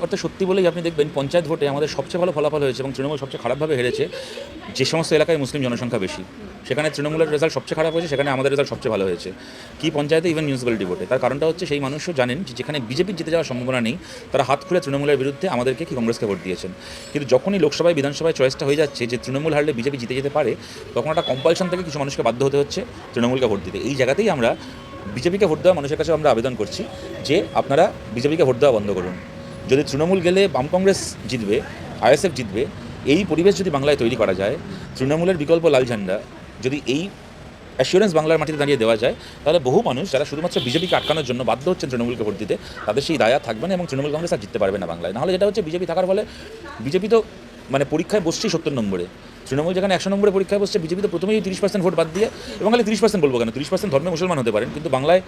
অর্থে সত্যি বলেই আপনি দেখবেন পঞ্চায়েত ভোটে আমাদের সবচেয়ে ভালো ফলাফল হয়েছে এবং তৃণমূল সবচেয়ে খারাপভাবে হেরেছে যে সমস্ত এলাকায় মুসলিম জনসংখ্যা বেশি। সেখানে তৃণমূলের রেজাল্ট সবচেয়ে খারাপ হয়েছে, সেখানে আমাদের রেজাল্ট সবচেয়ে ভালো হয়েছে। কি পঞ্চায়েতে, ইভেন মিউনিসিপ্যালিটি ভোটে। তার কারণটা হচ্ছে সেই মানুষও জানেন যে যেখানে বিজেপির জিতে যাওয়ার সম্ভাবনা নেই, তারা হাত খুলে তৃণমূলের বিরুদ্ধে আমাদেরকে কি কংগ্রেসকে ভোট দিয়েছেন। কিন্তু যখনই লোকসভায় বিধানসভায় চয়েসটা হয়ে যাচ্ছে যে তৃণমূল হারলে বিজেপি জিতে যেতে পারে, তখন একটা কম্পালশন থেকে কিছু মানুষকে বাধ্য হতে হচ্ছে তৃণমূলকে ভোট দিতে। এই জায়গাতেই আমরা বিজেপিকে ভোট দেওয়া মানুষের কাছে আমরা আবেদন করছি যে আপনারা বিজেপিকে ভোট দেওয়া বন্ধ করুন। যদি তৃণমূল গেলে বাম কংগ্রেস জিতবে, আইএসএফ জিতবে, এই পরিবেশ যদি বাংলায় তৈরি করা যায়, তৃণমূলের বিকল্প লাল ঝান্ডা যদি এই অ্যাসিওরেন্স বাংলার মাটিতে দাঁড়িয়ে দেওয়া যায়, তাহলে বহু মানুষ যারা শুধুমাত্র বিজেপিকে আটকানোর জন্য বাধ্য হচ্ছেন তৃণমূলকে ভোট দিতে, তাদের সেই দায়া থাকবে না এবং তৃণমূল কংগ্রেস আর জিততে পারবে না বাংলায়। নাহলে যেটা হচ্ছে, বিজেপি থাকার ফলে বিজেপি তো মানে পরীক্ষায় বসছেই 70 নম্বরে, তৃণমূল যেখানে 100 নম্বরে পরীক্ষায় বসছে, বিজেপি তো প্রথমেই 30% ভোট বাদ দিয়ে, এবং খালি 30% বলবো কেন, 30% ধর্মে মুসলমান হতে পারেন, কিন্তু বাংলায়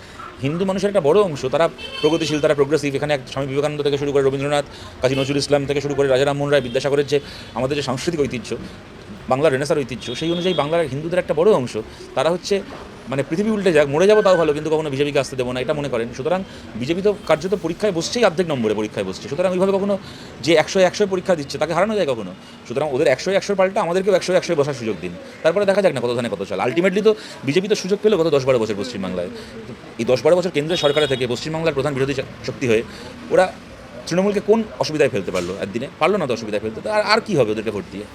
হিন্দু মানুষের একটা বড় অংশ, তারা প্রগতিশীল, তারা প্রোগ্রেসিভ। এখানে স্বামী বিবেকানন্দ থেকে শুরু করে রবীন্দ্রনাথ, কাজী নজরুল ইসলাম থেকে শুরু করে রাজা রামমোহন রায়, বিদ্যাসাগরের যে আমাদের যে সাংস্কৃতিক ঐতিহ্য, বাংলার রেনেসার ঐতিহ্য, সেই অনুযায়ী বাংলার হিন্দুদের একটা বড় অংশ তারা হচ্ছে মানে পৃথিবী উল্টে যাক, মরে যাবো তাও ভালো, কিন্তু কখনো বিজেপিকে আসতে দেবো না, এটা মনে করেন। সুতরাং বিজেপি তো কার্যত পরীক্ষায় বসছেই অর্ধেক নম্বরে পরীক্ষায় বসছে। সুতরাং ওইভাবে কখনো যে 100-100 পরীক্ষা দিচ্ছে তাকে হারানো যায় কখনো? সুতরাং ওদের 100-100 পাল্টা আমাদেরকেও 100-100 বসার সুযোগ দিন, তারপরে দেখা যাক না কত ধানে কত চাল। আলটিমেটলি তো বিজেপি তো সুযোগ পেলো গত 10-12 বছর পশ্চিমবাংলায়। এই 10-12 বছর কেন্দ্রের সরকারের থেকে পশ্চিমবাংলার প্রধান বিরোধী শক্তি হয়ে ওরা তৃণমূলকে কোন অসুবিধায় ফেলতে পারলো? একদিনে পারলো না তো অসুবিধায় ফেলতে, আর কী হবে ওদেরকে ভোট দিয়ে?